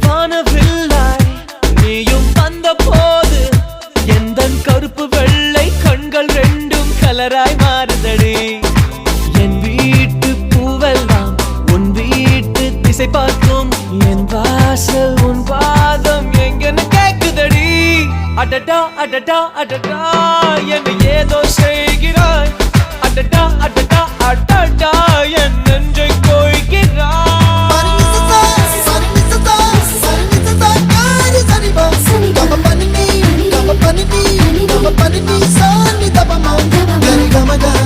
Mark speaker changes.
Speaker 1: வானவில்லாய் நீயும் வந்த போது எந்தன் கருப்பு வெள்ளை கண்கள் ரெண்டும் கலராய் மாறுதடி. என் வீட்டு பூவெல்லாம் உன் வீட்டு திசை பார்க்கும், என் வாசல் உன் பாதம் எங்கன்னு கேக்குதடி. அடடா அடடா அடடா என்னை ஏதோ செய்கிறாய். அடடா அடடா அடடா என் நெஞ்சை கோய்கிறாய்.
Speaker 2: Gama